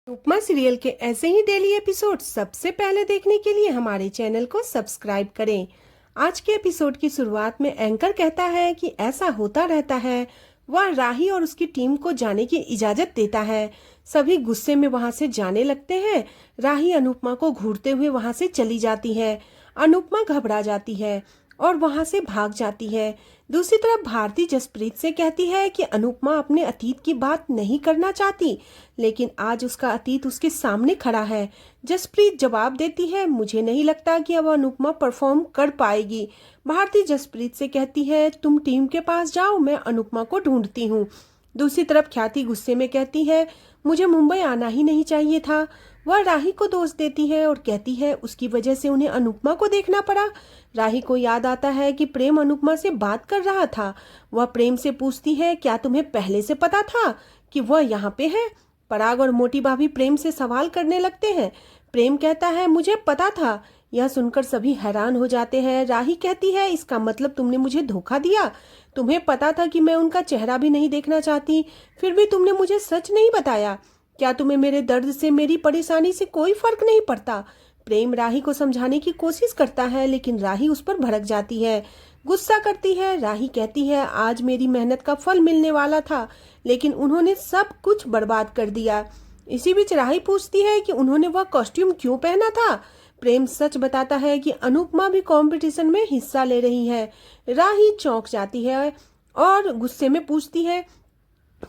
उपमा serial के ऐसे ही daily episode सबसे पहले देखने के लिए हमारे चैनल को सब्सक्राइब करें। आज के एपिसोड की शुरुआत में एंकर कहता है कि ऐसा होता रहता है। वह राही और उसकी टीम को जाने की इजाजत देता है। सभी गुस्से में वहां से जाने लगते हैं। राही अनुपमा को घूरते हुए वहां से चली जाती है। अनुपमा घबरा जाती है और वहां से भाग जाती है। दूसरी तरफ भारती जसप्रीत से कहती है कि अनुपमा अपने अतीत की बात नहीं करना चाहती, लेकिन आज उसका अतीत उसके सामने खड़ा है। जसप्रीत जवाब देती है, मुझे नहीं लगता कि अब अनुपमा परफॉर्म कर पाएगी। भारती जसप्रीत से कहती है, तुम टीम के पास जाओ, मैं अनुपमा को ढूंढती हूँ। दूसरी तरफ ख्याति गुस्से में कहती है, मुझे मुंबई आना ही नहीं चाहिए था। वह राही को दोष देती है और कहती है उसकी वजह से उन्हें अनुपमा को देखना पड़ा। राही को याद आता है कि प्रेम अनुपमा से बात कर रहा था। वह प्रेम से पूछती है, क्या तुम्हें पहले से पता था कि वह यहाँ पे है? पराग और मोटी भाभी प्रेम से सवाल करने लगते हैं। प्रेम कहता है, मुझे पता था। यह सुनकर सभी हैरान हो जाते हैं। राही कहती है, इसका मतलब तुमने मुझे धोखा दिया। तुम्हें पता था कि मैं उनका चेहरा भी नहीं देखना चाहती, फिर भी तुमने मुझे सच नहीं बताया। क्या तुम्हें मेरे दर्द से, मेरी परेशानी से कोई फर्क नहीं पड़ता? प्रेम राही को समझाने की कोशिश करता है, लेकिन राही उस पर भड़क जाती है, गुस्सा करती है। राही कहती है, आज मेरी मेहनत का फल मिलने वाला था, लेकिन उन्होंने सब कुछ बर्बाद कर दिया। इसी बीच राही पूछती है कि उन्होंने वह कॉस्ट्यूम क्यों पहना था। प्रेम सच बताता है कि अनुपमा भी कंपटीशन में हिस्सा ले रही है। राही चौंक जाती है और गुस्से में पूछती है,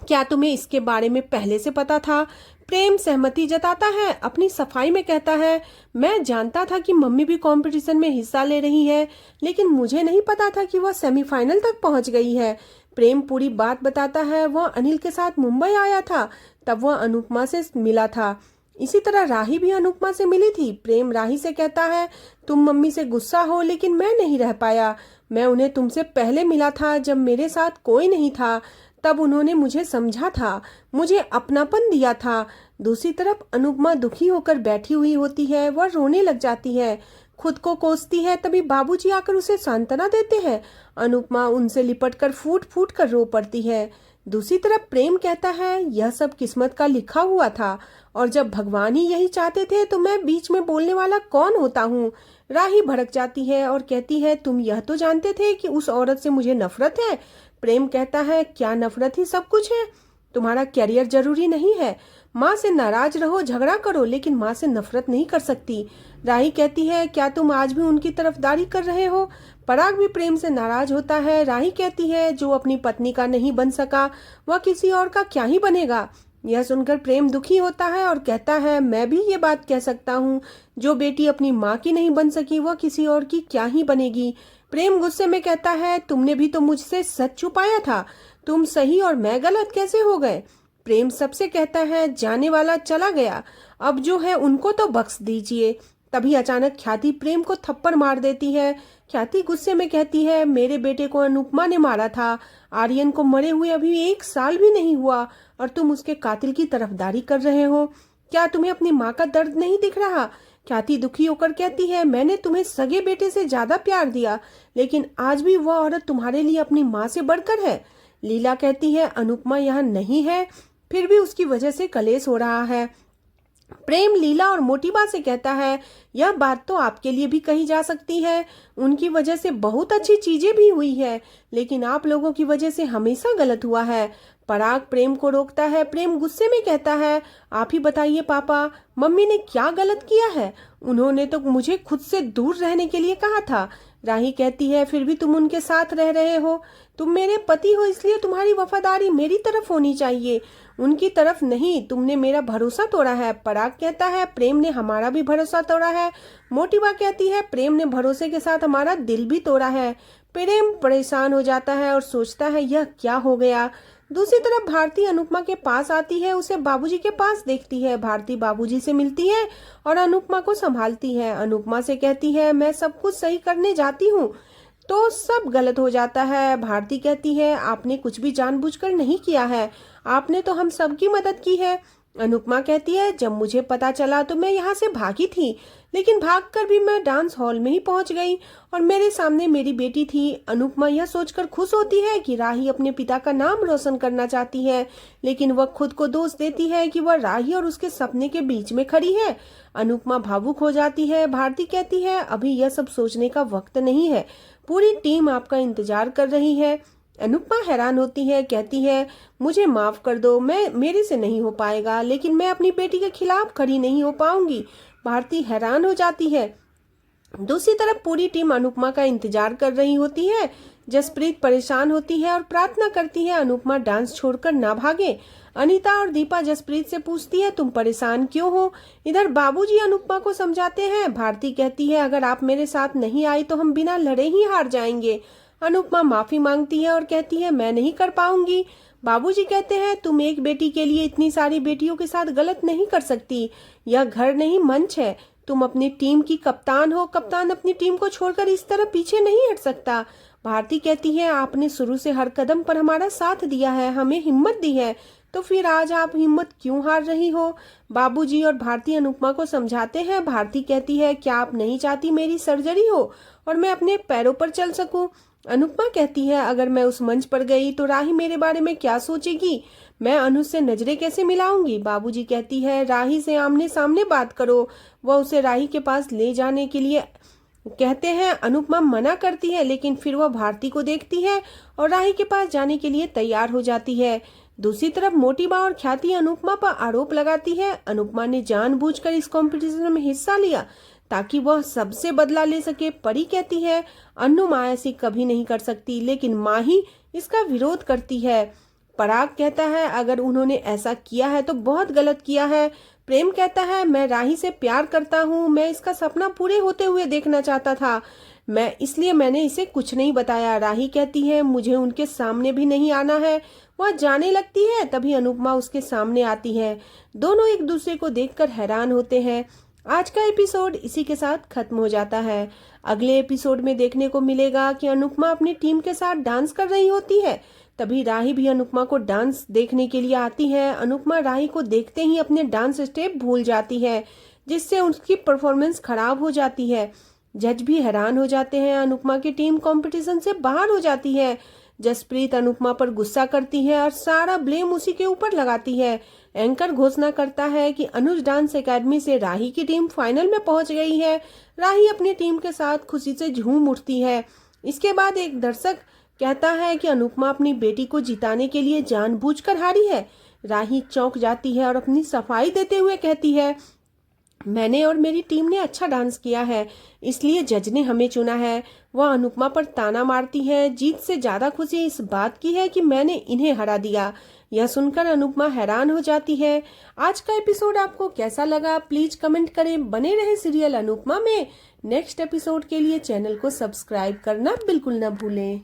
क्या तुम्हें इसके बारे में पहले से पता था? प्रेम सहमति जताता है, अपनी सफाई में कहता है, मैं जानता था कि मम्मी भी कंपटीशन में हिस्सा ले रही है, लेकिन मुझे नहीं पता था कि वह सेमीफाइनल तक पहुंच गई है। प्रेम पूरी बात बताता है, वह अनिल के साथ मुंबई आया था, तब वह अनुपमा से मिला था। इसी तरह राही भी अनुपमा से मिली थी। प्रेम राही से कहता है, तुम मम्मी से गुस्सा हो, लेकिन मैं नहीं रह पाया। मैं उन्हें तुमसे पहले मिला था, जब मेरे साथ कोई नहीं था। तब उन्होंने मुझे समझा था, मुझे अपनापन दिया था। दूसरी तरफ अनुपमा दुखी होकर बैठी हुई होती है। वह रोने लग जाती है, खुद को कोसती है। तभी बाबूजी आकर उसे सांत्वना देते हैं। अनुपमा उनसे लिपटकर फूट फूट कर रो पड़ती है। दूसरी तरफ प्रेम कहता है, यह सब किस्मत का लिखा हुआ था, और जब भगवान ही यही चाहते थे तो मैं बीच में बोलने वाला कौन होता हूँ। राही भड़क जाती है और कहती है, तुम यह तो जानते थे कि उस औरत से मुझे नफरत है। प्रेम कहता है, क्या नफरत ही सब कुछ है? तुम्हारा कैरियर जरूरी नहीं है। माँ से नाराज रहो, झगड़ा करो, लेकिन माँ से नफरत नहीं कर सकती। राही कहती है, क्या तुम आज भी उनकी तरफदारी कर रहे हो? पराग भी प्रेम से नाराज होता है। राही कहती है, जो अपनी पत्नी का नहीं बन सका, वह किसी और का क्या ही बनेगा। यह सुनकर प्रेम दुखी होता है और कहता है, मैं भी ये बात कह सकता हूँ, जो बेटी अपनी माँ की नहीं बन सकी, वह किसी और की क्या ही बनेगी। प्रेम गुस्से में कहता है, तुमने भी तो मुझसे सच छुपाया था। तुम सही और मैं गलत कैसे हो गए? प्रेम सबसे कहता है, जाने वाला चला गया, अब जो है उनको तो बख्श दीजिए। तभी अचानक ख्याति प्रेम को थप्पड़ मार देती है। ख्याति गुस्से में कहती है, मेरे बेटे को अनुपमा ने मारा था। आर्यन को मरे हुए अभी 1 साल भी नहीं हुआ, और तुम उसके कातिल की तरफदारी कर रहे हो। क्या तुम्हें अपनी माँ का दर्द नहीं दिख रहा? ख्याति दुखी होकर कहती है, मैंने तुम्हें सगे बेटे से ज्यादा प्यार दिया, लेकिन आज भी वह औरत तुम्हारे लिए अपनी माँ से बढ़कर है। लीला कहती है, अनुपमा यहाँ नहीं है, फिर भी उसकी वजह से कलेश हो रहा है। प्रेम लीला और मोटीबा से कहता है, यह बात तो आपके लिए भी कही जा सकती है। उनकी वजह से बहुत अच्छी चीजें भी हुई है, लेकिन आप लोगों की वजह से हमेशा गलत हुआ है। पराग प्रेम को रोकता है। प्रेम गुस्से में कहता है, आप ही बताइए पापा, मम्मी ने क्या गलत किया है? उन्होंने तो मुझे खुद से दूर रहने के लिए कहा था। राही कहती है, फिर भी तुम उनके साथ रह रहे हो। तुम मेरे पति हो, इसलिए तुम्हारी वफादारी मेरी तरफ होनी चाहिए, उनकी तरफ नहीं। तुमने मेरा भरोसा तोड़ा है। पराग कहता है, प्रेम ने हमारा भी भरोसा तोड़ा है। मोटिवा कहती है, प्रेम ने भरोसे के साथ हमारा दिल भी तोड़ा है। प्रेम परेशान हो जाता है और सोचता है, यह क्या हो गया। दूसरी तरफ भारती अनुपमा के पास आती है, उसे बाबूजी के पास देखती है। भारती बाबूजी से मिलती है और अनुपमा को संभालती है। अनुपमा से कहती है, मैं सब कुछ सही करने जाती हूँ तो सब गलत हो जाता है। भारती कहती है, आपने कुछ भी जानबूझकर नहीं किया है, आपने तो हम सबकी मदद की है। अनुपमा कहती है, जब मुझे पता चला तो मैं यहाँ से भागी थी, लेकिन भागकर भी मैं डांस हॉल में ही पहुंच गई और मेरे सामने मेरी बेटी थी। अनुपमा यह सोचकर खुश होती है कि राही अपने पिता का नाम रोशन करना चाहती है, लेकिन वह खुद को दोष देती है कि वह राही और उसके सपने के बीच में खड़ी है। अनुपमा भावुक हो जाती है। भारती कहती है, अभी यह सब सोचने का वक्त नहीं है, पूरी टीम आपका इंतजार कर रही है। अनुपमा हैरान होती है, कहती है, मुझे माफ कर दो, मेरे से नहीं हो पाएगा, लेकिन मैं अपनी बेटी के खिलाफ खड़ी नहीं हो पाऊंगी। भारती हैरान हो जाती है। दूसरी तरफ पूरी टीम अनुपमा का इंतजार कर रही होती है। जसप्रीत परेशान होती है और प्रार्थना करती है अनुपमा डांस छोड़कर ना भागे। अनीता और दीपा जसप्रीत से पूछती है, तुम परेशान क्यों हो? इधर बाबूजी अनुपमा को समझाते हैं। भारती कहती है, अगर आप मेरे साथ नहीं आई तो हम बिना लड़े ही हार जाएंगे। अनुपमा माफी मांगती है और कहती है, मैं नहीं कर पाऊंगी। बाबूजी कहते हैं, तुम एक बेटी के लिए इतनी सारी बेटियों के साथ गलत नहीं कर सकती। यह घर नहीं मंच है। तुम अपनी टीम की कप्तान हो। कप्तान अपनी टीम को छोड़कर इस तरह पीछे नहीं हट सकता। भारती कहती है, आपने शुरू से हर कदम पर हमारा साथ दिया है, हमें हिम्मत दी है, तो फिर आज आप हिम्मत क्यों हार रही हो? बाबूजी और भारती अनुपमा को समझाते हैं। भारती कहती है, क्या आप नहीं चाहती मेरी सर्जरी हो और मैं अपने पैरों पर चल सकूं? अनुपमा कहती है, अगर मैं उस मंच पर गई तो राही मेरे बारे में क्या सोचेगी? मैं अनुज से नजरें कैसे मिलाऊंगी? बाबूजी कहती है, राही से आमने सामने बात करो। वह उसे राही के पास ले जाने के लिए कहते हैं। अनुपमा मना करती है, लेकिन फिर वह भारती को देखती है और राही के पास जाने के लिए तैयार हो जाती है। दूसरी तरफ मोटीबा और ख्याति अनुपमा पर आरोप लगाती है, अनुपमा ने जानबूझकर इस कंपटीशन में हिस्सा लिया ताकि वह सबसे बदला ले सके। परी कहती है, अन्नू माँ ऐसी कभी नहीं कर सकती, लेकिन माँ ही इसका विरोध करती है। पराग कहता है, अगर उन्होंने ऐसा किया है तो बहुत गलत किया है। प्रेम कहता है, मैं राही से प्यार करता हूँ, मैं इसका सपना पूरे होते हुए देखना चाहता था, इसलिए मैंने इसे कुछ नहीं बताया। राही कहती है, मुझे उनके सामने भी नहीं आना है। वह जाने लगती है, तभी अनुपमा उसके सामने आती है। दोनों एक दूसरे को देखकर हैरान होते हैं। आज का एपिसोड इसी के साथ खत्म हो जाता है। अगले एपिसोड में देखने को मिलेगा कि अनुपमा अपनी टीम के साथ डांस कर रही होती है, तभी राही भी अनुपमा को डांस देखने के लिए आती है। अनुपमा राही को देखते ही अपने डांस स्टेप भूल जाती है, जिससे उसकी परफॉर्मेंस खराब हो जाती है। जज भी हैरान हो जाते हैं। अनुपमा की टीम कंपटीशन से बाहर हो जाती है। जसप्रीत अनुपमा पर गुस्सा करती है और सारा ब्लेम उसी के ऊपर लगाती है। एंकर घोषणा करता है कि अनुज डांस एकेडमी से राही की टीम फाइनल में पहुंच गई है। राही अपनी टीम के साथ खुशी से झूम उठती है। इसके बाद एक दर्शक कहता है कि अनुपमा अपनी बेटी को जिताने के लिए जानबूझकर हारी है। राही चौंक जाती है और अपनी सफाई देते हुए कहती है, मैंने और मेरी टीम ने अच्छा डांस किया है, इसलिए जज ने हमें चुना है। वह अनुपमा पर ताना मारती है। जीत से ज्यादा खुशी इस बात की है कि मैंने इन्हें हरा दिया। यह सुनकर अनुपमा हैरान हो जाती है। आज का एपिसोड आपको कैसा लगा प्लीज कमेंट करें। बने रहे सीरियल अनुपमा में नेक्स्ट एपिसोड के लिए चैनल को सब्सक्राइब करना बिल्कुल न भूलें।